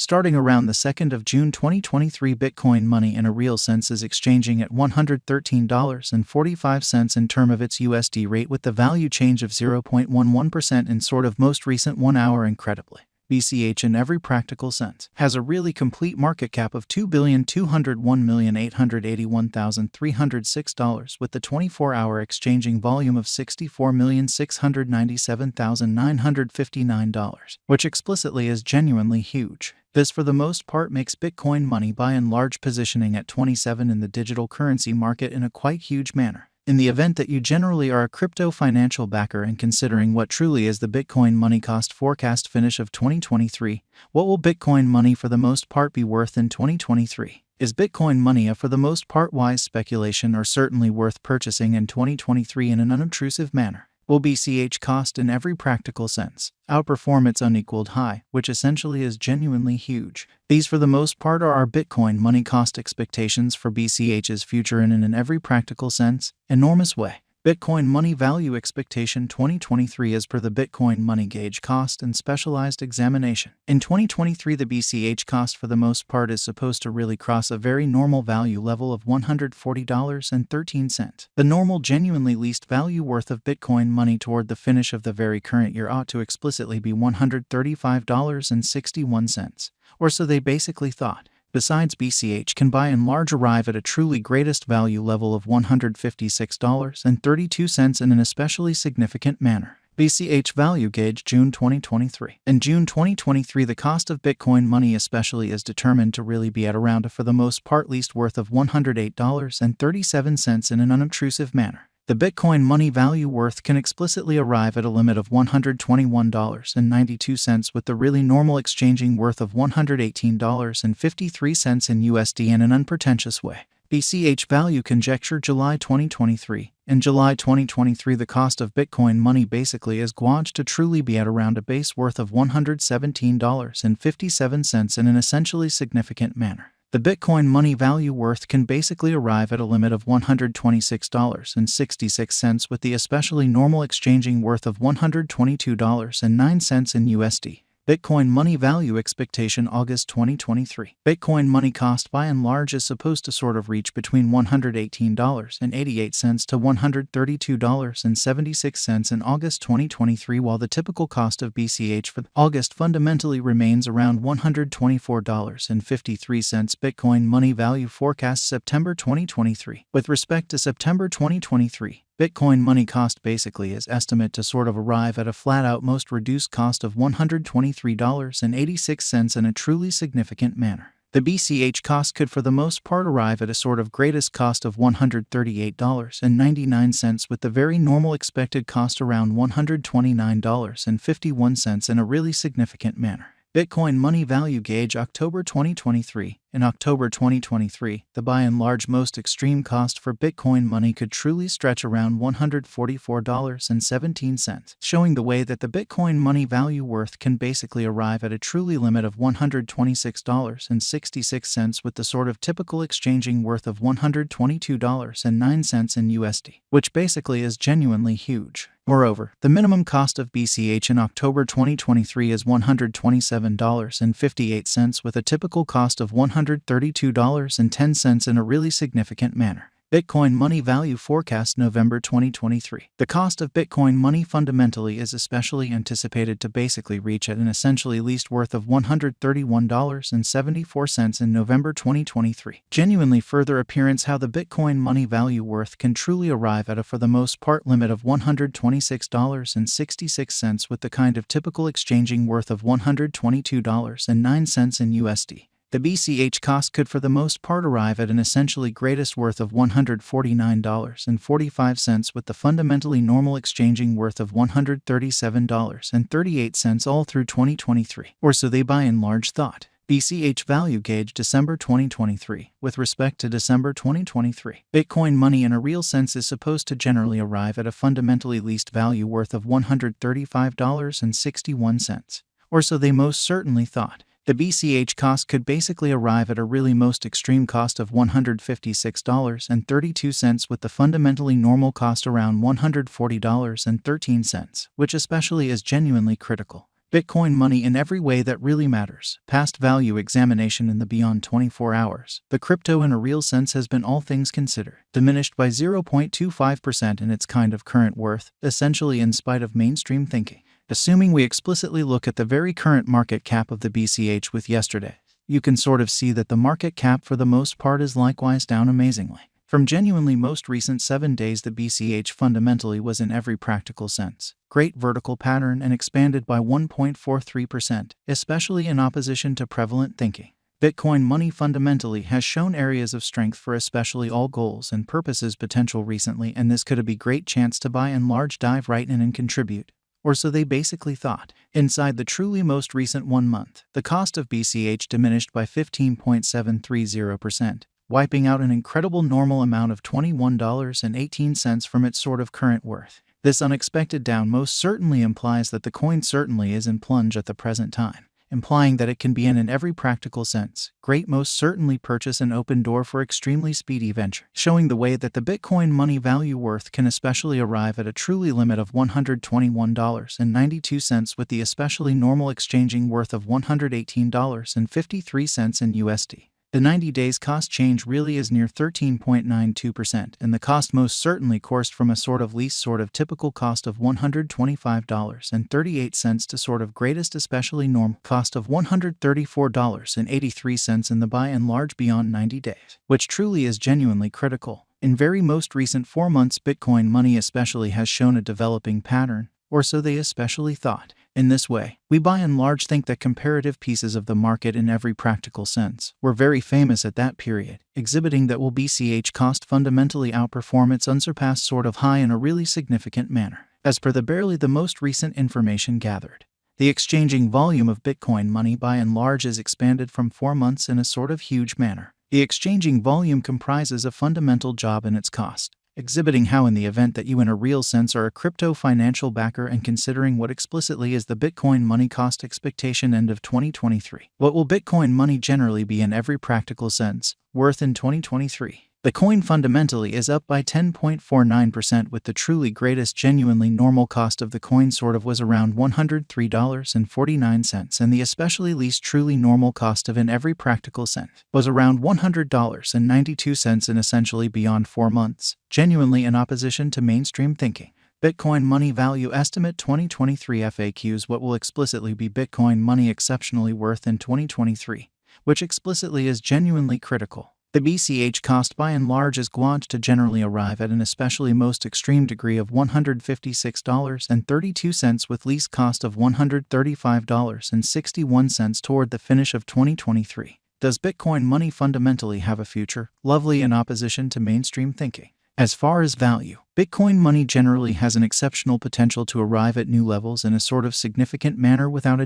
Starting around the 2nd of June 2023, Bitcoin money in a real sense is exchanging at $113.45 in term of its USD rate, with the value change of 0.11% in sort of most recent 1 hour. Incredibly, BCH in every practical sense has a really complete market cap of $2,201,881,306 with the 24-hour exchanging volume of $64,697,959, which explicitly is genuinely huge. This for the most part makes Bitcoin money by and large positioning at 27 in the digital currency market in a quite huge manner. In the event that you generally are a crypto financial backer and considering what truly is the Bitcoin money cost forecast finish of 2023, what will Bitcoin money for the most part be worth in 2023? Is Bitcoin money a for the most part wise speculation or certainly worth purchasing in 2023 in an unobtrusive manner? Will BCH cost in every practical sense outperform its unequaled high, which essentially is genuinely huge? These for the most part are our Bitcoin money cost expectations for BCH's future in an every practical sense enormous way. Bitcoin money value expectation 2023 as per the Bitcoin money gauge cost and specialized examination. In 2023, the BCH cost for the most part is supposed to really cross a very normal value level of $140.13. The normal genuinely least value worth of Bitcoin money toward the finish of the very current year ought to explicitly be $135.61, or so they basically thought. Besides, BCH can by and large arrive at a truly greatest value level of $156.32 in an especially significant manner. BCH value gauge June 2023. In June 2023, the cost of Bitcoin money especially is determined to really be at around a for the most part least worth of $108.37 in an unobtrusive manner. The Bitcoin money value worth can explicitly arrive at a limit of $121.92 with the really normal exchanging worth of $118.53 in USD in an unpretentious way. BCH value conjecture July 2023. In July 2023, the cost of Bitcoin money basically is gauged to truly be at around a base worth of $117.57 in an essentially significant manner. The Bitcoin money value worth can basically arrive at a limit of $126.66 with the especially normal exchanging worth of $122.09 in USD. Bitcoin money value expectation August 2023. Bitcoin money cost by and large is supposed to sort of reach between $118.88 to $132.76 in August 2023, while the typical cost of BCH for August fundamentally remains around $124.53. Bitcoin money value forecast September 2023. With respect to September 2023, Bitcoin money cost basically is estimate to sort of arrive at a flat-out most reduced cost of $123.86 in a truly significant manner. The BCH cost could for the most part arrive at a sort of greatest cost of $138.99 with the very normal expected cost around $129.51 in a really significant manner. Bitcoin money value gauge October 2023. In October 2023, the by and large most extreme cost for Bitcoin money could truly stretch around $144.17, showing the way that the Bitcoin money value worth can basically arrive at a truly limit of $126.66 with the sort of typical exchanging worth of $122.09 in USD, which basically is genuinely huge. Moreover, the minimum cost of BCH in October 2023 is $127.58 with a typical cost of $132.10 in a really significant manner. Bitcoin money value forecast November 2023. The cost of Bitcoin money fundamentally is especially anticipated to basically reach at an essentially least worth of $131.74 in November 2023. Genuinely further appearance how the Bitcoin money value worth can truly arrive at a for the most part limit of $126.66 with the kind of typical exchanging worth of $122.09 in USD. The BCH cost could for the most part arrive at an essentially greatest worth of $149.45 with the fundamentally normal exchanging worth of $137.38 all through 2023, or so they by and large thought. BCH value gauge December 2023. With respect to December 2023, Bitcoin money in a real sense is supposed to generally arrive at a fundamentally least value worth of $135.61, or so they most certainly thought. The BCH cost could basically arrive at a really most extreme cost of $156.32 with the fundamentally normal cost around $140.13, which especially is genuinely critical. Bitcoin money in every way that really matters. Past value examination in the beyond 24 hours. The crypto in a real sense has been, all things considered, diminished by 0.25% in its kind of current worth, essentially in spite of mainstream thinking. Assuming we explicitly look at the very current market cap of the BCH with yesterday, you can sort of see that the market cap for the most part is likewise down amazingly. From genuinely most recent 7 days, the BCH fundamentally was in every practical sense great vertical pattern and expanded by 1.43%, especially in opposition to prevalent thinking. Bitcoin money fundamentally has shown areas of strength for especially all goals and purposes potential recently, and this could be a great chance to buy and large dive right in and contribute. Or so they basically thought. Inside the truly most recent 1 month, the cost of BCH diminished by 15.730%. Wiping out an incredible normal amount of $21.18 from its sort of current worth. This unexpected down most certainly implies that the coin certainly is in plunge at the present time, implying that it can be in every practical sense great most certainly purchase an open door for extremely speedy venture, showing the way that the Bitcoin money value worth can especially arrive at a truly limit of $121.92 with the especially normal exchanging worth of $118.53 in USD. The 90 days cost change really is near 13.92%, and the cost most certainly coursed from a sort of least sort of typical cost of $125.38 to sort of greatest especially normal cost of $134.83 in the by and large beyond 90 days, which truly is genuinely critical. In very most recent 4 months, Bitcoin money especially has shown a developing pattern, or so they especially thought. In this way, we by and large think that comparative pieces of the market in every practical sense were very famous at that period, exhibiting that will BCH cost fundamentally outperform its unsurpassed sort of high in a really significant manner. As per the barely the most recent information gathered, the exchanging volume of Bitcoin money by and large is expanded from 4 months in a sort of huge manner. The exchanging volume comprises a fundamental job in its cost, exhibiting how in the event that you in a real sense are a crypto financial backer and considering what explicitly is the Bitcoin money cost expectation end of 2023. What will Bitcoin money generally be in every practical sense worth in 2023? The coin fundamentally is up by 10.49% with the truly greatest genuinely normal cost of the coin sort of was around $103.49 and the especially least truly normal cost of in every practical sense was around $100.92 in essentially beyond 4 months, genuinely in opposition to mainstream thinking. Bitcoin money value estimate 2023 FAQs. What will explicitly be Bitcoin money exceptionally worth in 2023, which explicitly is genuinely critical. The BCH cost by and large is gauged to generally arrive at an especially most extreme degree of $156.32 with least cost of $135.61 toward the finish of 2023. Does Bitcoin money fundamentally have a future? Lovely in opposition to mainstream thinking. As far as value, Bitcoin money generally has an exceptional potential to arrive at new levels in a sort of significant manner without a